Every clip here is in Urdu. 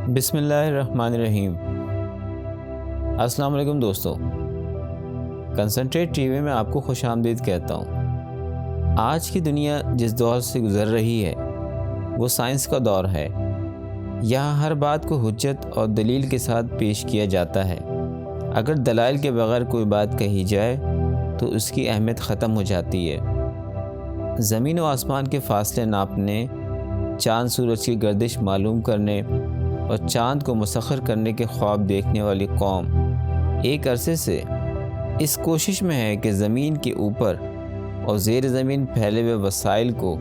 بسم اللہ الرحمن الرحیم۔ السلام علیکم دوستو، کنسنٹریٹ ٹی وی میں آپ کو خوش آمدید کہتا ہوں۔ آج کی دنیا جس دور سے گزر رہی ہے وہ سائنس کا دور ہے۔ یہاں ہر بات کو حجت اور دلیل کے ساتھ پیش کیا جاتا ہے۔ اگر دلائل کے بغیر کوئی بات کہی جائے تو اس کی اہمیت ختم ہو جاتی ہے۔ زمین و آسمان کے فاصلے ناپنے، چاند سورج کی گردش معلوم کرنے اور چاند کو مسخر کرنے کے خواب دیکھنے والی قوم ایک عرصے سے اس کوشش میں ہے کہ زمین کے اوپر اور زیر زمین پھیلے ہوئے وسائل کو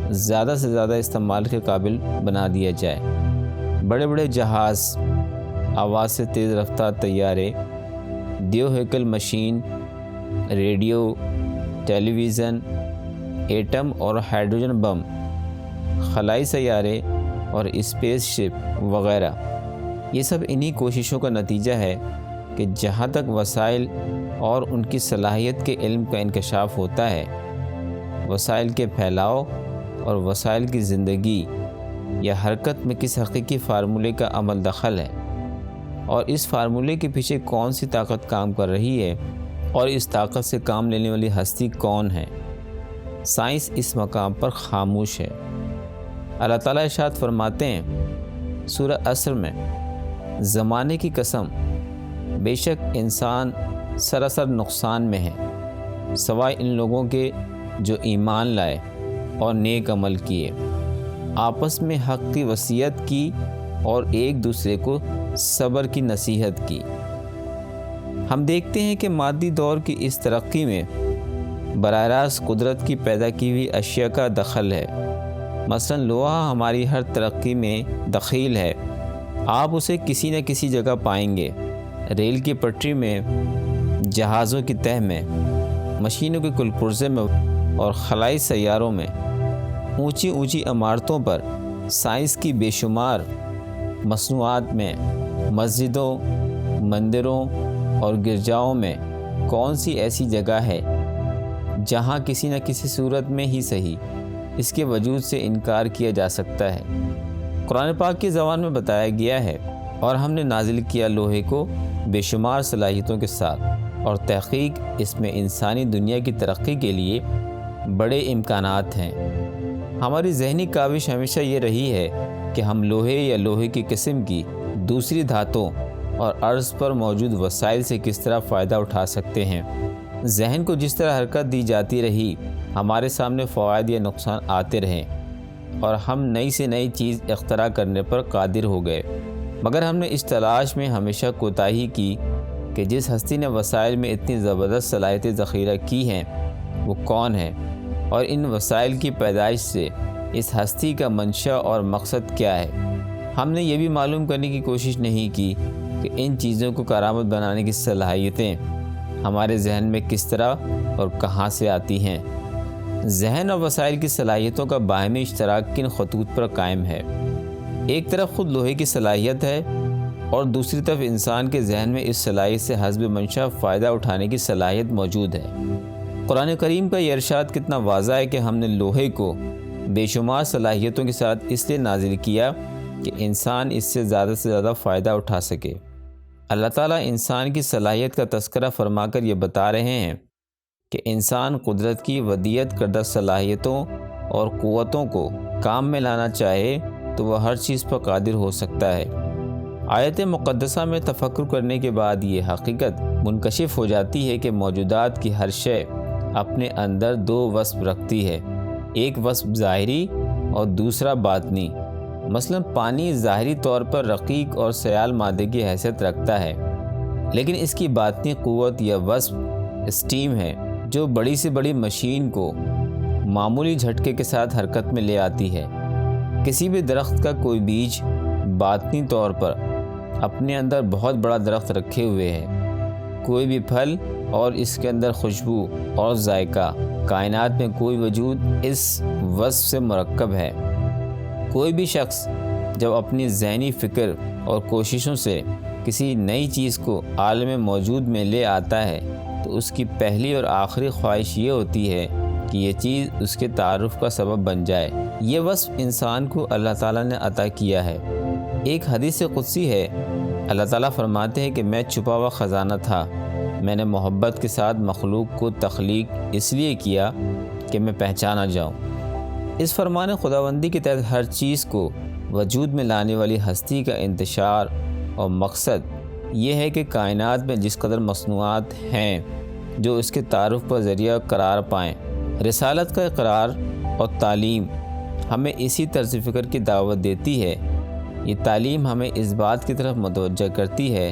زیادہ سے زیادہ استعمال کے قابل بنا دیا جائے۔ بڑے بڑے جہاز، آواز سے تیز رفتار طیارے، دیو ہیکل مشین، ریڈیو، ٹیلی ویژن، ایٹم اور ہائیڈروجن بم، خلائی سیارے اور اسپیس شپ وغیرہ، یہ سب انہی کوششوں کا نتیجہ ہے کہ جہاں تک وسائل اور ان کی صلاحیت کے علم کا انکشاف ہوتا ہے، وسائل کے پھیلاؤ اور وسائل کی زندگی یا حرکت میں کس حقیقی فارمولے کا عمل دخل ہے اور اس فارمولے کے پیچھے کون سی طاقت کام کر رہی ہے اور اس طاقت سے کام لینے والی ہستی کون ہے، سائنس اس مقام پر خاموش ہے۔ اللہ تعالیٰ ارشاد فرماتے ہیں سورہ عصر میں، زمانے کی قسم، بے شک انسان سراسر نقصان میں ہے سوائے ان لوگوں کے جو ایمان لائے اور نیک عمل کیے، آپس میں حق کی وصیت کی اور ایک دوسرے کو صبر کی نصیحت کی۔ ہم دیکھتے ہیں کہ مادی دور کی اس ترقی میں براہ راست قدرت کی پیدا کی ہوئی اشیاء کا دخل ہے۔ مثلا لوہا ہماری ہر ترقی میں دخیل ہے۔ آپ اسے کسی نہ کسی جگہ پائیں گے، ریل کی پٹری میں، جہازوں کی تہ میں، مشینوں کے کل پرزے میں اور خلائی سیاروں میں، اونچی اونچی عمارتوں پر، سائنس کی بے شمار مصنوعات میں، مسجدوں، مندروں اور گرجاؤں میں کون سی ایسی جگہ ہے جہاں کسی نہ کسی صورت میں ہی صحیح اس کے وجود سے انکار کیا جا سکتا ہے۔ قرآن پاک کی زبان میں بتایا گیا ہے، اور ہم نے نازل کیا لوہے کو بے شمار صلاحیتوں کے ساتھ، اور تحقیق اس میں انسانی دنیا کی ترقی کے لیے بڑے امکانات ہیں۔ ہماری ذہنی کاوش ہمیشہ یہ رہی ہے کہ ہم لوہے یا لوہے کی قسم کی دوسری دھاتوں اور عرض پر موجود وسائل سے کس طرح فائدہ اٹھا سکتے ہیں۔ ذہن کو جس طرح حرکت دی جاتی رہی، ہمارے سامنے فوائد یا نقصان آتے رہے اور ہم نئی سے نئی چیز اختراع کرنے پر قادر ہو گئے، مگر ہم نے اس تلاش میں ہمیشہ کوتاہی کی کہ جس ہستی نے وسائل میں اتنی زبردست صلاحیتیں ذخیرہ کی ہیں وہ کون ہے، اور ان وسائل کی پیدائش سے اس ہستی کا منشا اور مقصد کیا ہے۔ ہم نے یہ بھی معلوم کرنے کی کوشش نہیں کی کہ ان چیزوں کو کارآمد بنانے کی صلاحیتیں ہمارے ذہن میں کس طرح اور کہاں سے آتی ہیں۔ ذہن اور وسائل کی صلاحیتوں کا باہمی اشتراک کن خطوط پر قائم ہے؟ ایک طرف خود لوہے کی صلاحیت ہے اور دوسری طرف انسان کے ذہن میں اس صلاحیت سے حسب منشا فائدہ اٹھانے کی صلاحیت موجود ہے۔ قرآن کریم کا یہ ارشاد کتنا واضح ہے کہ ہم نے لوہے کو بے شمار صلاحیتوں کے ساتھ اس لیے نازل کیا کہ انسان اس سے زیادہ فائدہ اٹھا سکے۔ اللہ تعالیٰ انسان کی صلاحیت کا تذکرہ فرما کر یہ بتا رہے ہیں کہ انسان قدرت کی ودیعت کردہ صلاحیتوں اور قوتوں کو کام میں لانا چاہے تو وہ ہر چیز پر قادر ہو سکتا ہے۔ آیت مقدسہ میں تفکر کرنے کے بعد یہ حقیقت منکشف ہو جاتی ہے کہ موجودات کی ہر شے اپنے اندر دو وصف رکھتی ہے، ایک وصف ظاہری اور دوسرا باطنی۔ مثلا پانی ظاہری طور پر رقیق اور سیال مادے کی حیثیت رکھتا ہے، لیکن اس کی باطنی قوت یا وصف اسٹیم ہے جو بڑی سے بڑی مشین کو معمولی جھٹکے کے ساتھ حرکت میں لے آتی ہے۔ کسی بھی درخت کا کوئی بیج باطنی طور پر اپنے اندر بہت بڑا درخت رکھے ہوئے ہے، کوئی بھی پھل اور اس کے اندر خوشبو اور ذائقہ، کائنات میں کوئی وجود اس وصف سے مرکب ہے۔ کوئی بھی شخص جب اپنی ذہنی فکر اور کوششوں سے کسی نئی چیز کو عالم موجود میں لے آتا ہے تو اس کی پہلی اور آخری خواہش یہ ہوتی ہے کہ یہ چیز اس کے تعارف کا سبب بن جائے۔ یہ وصف انسان کو اللہ تعالیٰ نے عطا کیا ہے۔ ایک حدیث قدسی ہے، اللہ تعالیٰ فرماتے ہیں کہ میں چھپا ہوا خزانہ تھا، میں نے محبت کے ساتھ مخلوق کو تخلیق اس لیے کیا کہ میں پہچانا جاؤں۔ اس فرمان خداوندی کے تحت ہر چیز کو وجود میں لانے والی ہستی کا انتشار اور مقصد یہ ہے کہ کائنات میں جس قدر مصنوعات ہیں جو اس کے تعارف پر ذریعہ قرار پائیں، رسالت کا اقرار اور تعلیم ہمیں اسی طرز فکر کی دعوت دیتی ہے۔ یہ تعلیم ہمیں اس بات کی طرف متوجہ کرتی ہے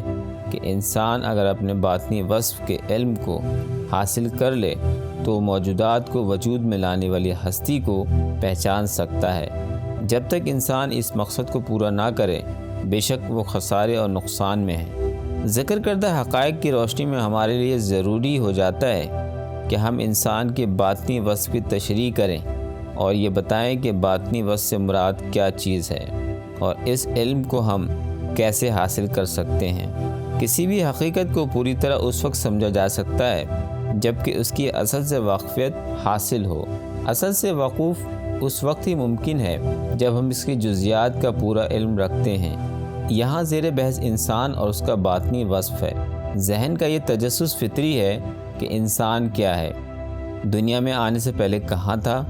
کہ انسان اگر اپنے باطنی وصف کے علم کو حاصل کر لے تو موجودات کو وجود میں لانے والی ہستی کو پہچان سکتا ہے۔ جب تک انسان اس مقصد کو پورا نہ کرے بے شک وہ خسارے اور نقصان میں ہے۔ ذکر کردہ حقائق کی روشنی میں ہمارے لیے ضروری ہو جاتا ہے کہ ہم انسان کے باطنی وصف کی تشریح کریں اور یہ بتائیں کہ باطنی وصف سے مراد کیا چیز ہے اور اس علم کو ہم کیسے حاصل کر سکتے ہیں۔ کسی بھی حقیقت کو پوری طرح اس وقت سمجھا جا سکتا ہے جب کہ اس کی اصل سے واقفیت حاصل ہو۔ اصل سے وقوف اس وقت ہی ممکن ہے جب ہم اس کی جزیات کا پورا علم رکھتے ہیں۔ یہاں زیر بحث انسان اور اس کا باطنی وصف ہے۔ ذہن کا یہ تجسس فطری ہے کہ انسان کیا ہے، دنیا میں آنے سے پہلے کہاں تھا،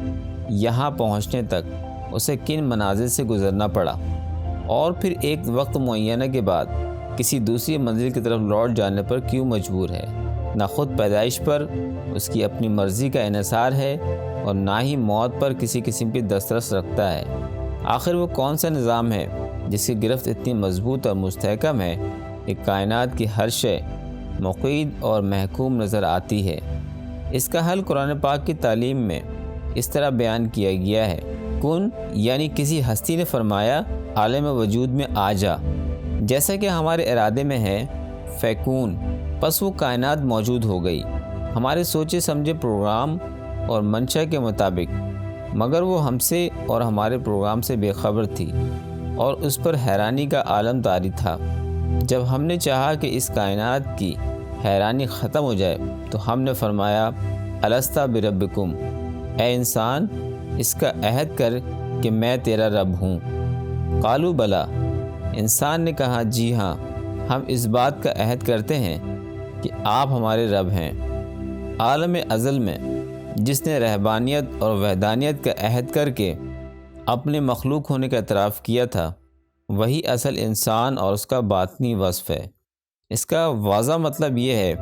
یہاں پہنچنے تک اسے کن منازل سے گزرنا پڑا، اور پھر ایک وقت معینہ کے بعد کسی دوسری منزل کی طرف لوٹ جانے پر کیوں مجبور ہے۔ نہ خود پیدائش پر اس کی اپنی مرضی کا انحصار ہے اور نہ ہی موت پر کسی قسم کی دسترس رکھتا ہے۔ آخر وہ کون سا نظام ہے جس کی گرفت اتنی مضبوط اور مستحکم ہے کہ کائنات کی ہر شے مقید اور محکوم نظر آتی ہے؟ اس کا حل قرآن پاک کی تعلیم میں اس طرح بیان کیا گیا ہے، کن یعنی کسی ہستی نے فرمایا عالم وجود میں آ جا، جیسا کہ ہمارے ارادے میں ہے فیکون، پس وہ کائنات موجود ہو گئی ہمارے سوچے سمجھے پروگرام اور منشا کے مطابق، مگر وہ ہم سے اور ہمارے پروگرام سے بے خبر تھی اور اس پر حیرانی کا عالم طاری تھا۔ جب ہم نے چاہا کہ اس کائنات کی حیرانی ختم ہو جائے تو ہم نے فرمایا الست بربکم، اے انسان اس کا عہد کر کہ میں تیرا رب ہوں۔ قالوا بلا، انسان نے کہا جی ہاں، ہم اس بات کا عہد کرتے ہیں کہ آپ ہمارے رب ہیں۔ عالم ازل میں جس نے رہبانیت اور وحدانیت کا عہد کر کے اپنے مخلوق ہونے کا اعتراف کیا تھا، وہی اصل انسان اور اس کا باطنی وصف ہے۔ اس کا واضح مطلب یہ ہے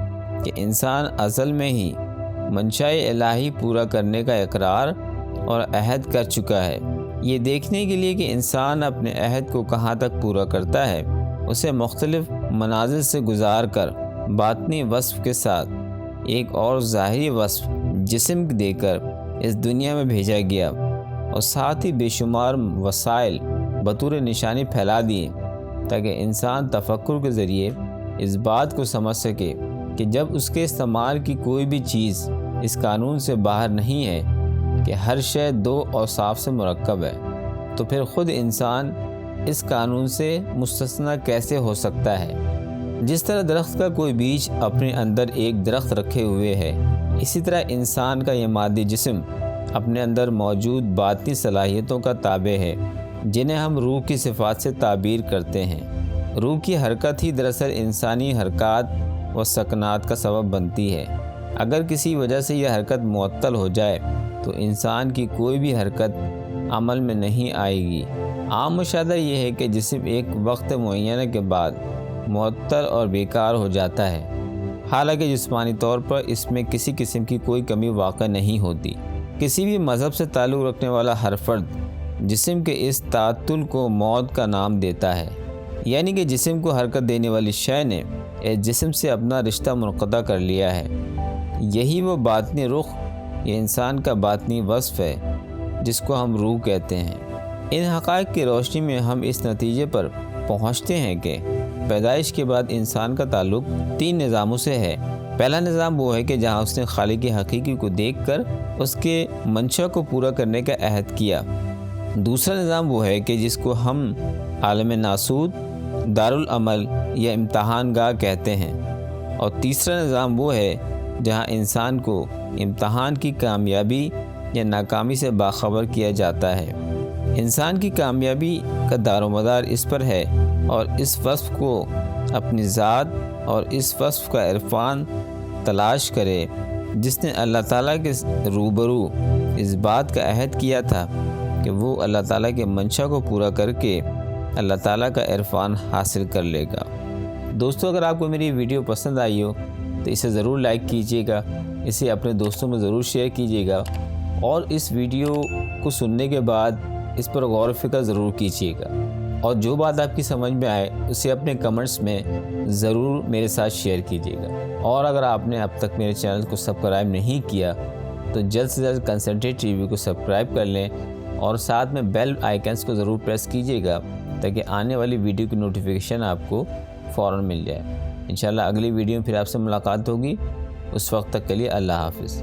کہ انسان ازل میں ہی منشائے الہی پورا کرنے کا اقرار اور عہد کر چکا ہے۔ یہ دیکھنے کے لیے کہ انسان اپنے عہد کو کہاں تک پورا کرتا ہے، اسے مختلف منازل سے گزار کر باطنی وصف کے ساتھ ایک اور ظاہری وصف جسم دے کر اس دنیا میں بھیجا گیا اور ساتھ ہی بے شمار وسائل بطور نشانی پھیلا دیے تاکہ انسان تفکر کے ذریعے اس بات کو سمجھ سکے کہ جب اس کے استعمال کی کوئی بھی چیز اس قانون سے باہر نہیں ہے کہ ہر شے دو اوصاف سے مرکب ہے، تو پھر خود انسان اس قانون سے مستثنی کیسے ہو سکتا ہے۔ جس طرح درخت کا کوئی بیج اپنے اندر ایک درخت رکھے ہوئے ہے، اسی طرح انسان کا یہ مادی جسم اپنے اندر موجود باطنی صلاحیتوں کا تابع ہے جنہیں ہم روح کی صفات سے تعبیر کرتے ہیں۔ روح کی حرکت ہی دراصل انسانی حرکات و سکنات کا سبب بنتی ہے۔ اگر کسی وجہ سے یہ حرکت معطل ہو جائے تو انسان کی کوئی بھی حرکت عمل میں نہیں آئے گی۔ عام مشاہدہ یہ ہے کہ جسم ایک وقت معینہ کے بعد معطل اور بیکار ہو جاتا ہے، حالانکہ جسمانی طور پر اس میں کسی قسم کی کوئی کمی واقع نہیں ہوتی۔ کسی بھی مذہب سے تعلق رکھنے والا ہر فرد جسم کے اس تعطل کو موت کا نام دیتا ہے، یعنی کہ جسم کو حرکت دینے والی شے نے اس جسم سے اپنا رشتہ منقطع کر لیا ہے۔ یہی وہ باطنی رخ یہ انسان کا باطنی وصف ہے جس کو ہم روح کہتے ہیں۔ ان حقائق کی روشنی میں ہم اس نتیجے پر پہنچتے ہیں کہ پیدائش کے بعد انسان کا تعلق 3 نظاموں سے ہے۔ پہلا نظام وہ ہے کہ جہاں اس نے خالق حقیقی کو دیکھ کر اس کے منشا کو پورا کرنے کا عہد کیا۔ دوسرا نظام وہ ہے کہ جس کو ہم عالم ناسود، دارالعمل یا امتحان گاہ کہتے ہیں، اور تیسرا نظام وہ ہے جہاں انسان کو امتحان کی کامیابی یا ناکامی سے باخبر کیا جاتا ہے۔ انسان کی کامیابی کا دار و مدار اس پر ہے، اور اس وصف کو اپنی ذات اور اس وصف کا عرفان تلاش کرے جس نے اللہ تعالیٰ کے روبرو اس بات کا عہد کیا تھا کہ وہ اللہ تعالیٰ کے منشا کو پورا کر کے اللہ تعالیٰ کا عرفان حاصل کر لے گا۔ دوستو، اگر آپ کو میری ویڈیو پسند آئی ہو تو اسے ضرور لائک کیجیے گا، اسے اپنے دوستوں میں ضرور شیئر کیجیے گا، اور اس ویڈیو کو سننے کے بعد اس پر غور و فکر ضرور کیجیے گا، اور جو بات آپ کی سمجھ میں آئے اسے اپنے کمنٹس میں ضرور میرے ساتھ شیئر کیجیے گا۔ اور اگر آپ نے اب تک میرے چینل کو سبسکرائب نہیں کیا تو جلد سے جلد کنسنٹریٹ ٹی وی کو سبسکرائب کر لیں، اور ساتھ میں بیل آئیکنس کو ضرور پریس کیجیے گا تاکہ آنے والی ویڈیو کی نوٹیفیکیشن آپ کو فوراً مل جائے۔ انشاءاللہ اگلی ویڈیو میں پھر آپ سے ملاقات ہوگی، اس وقت تک کے لیے اللہ حافظ۔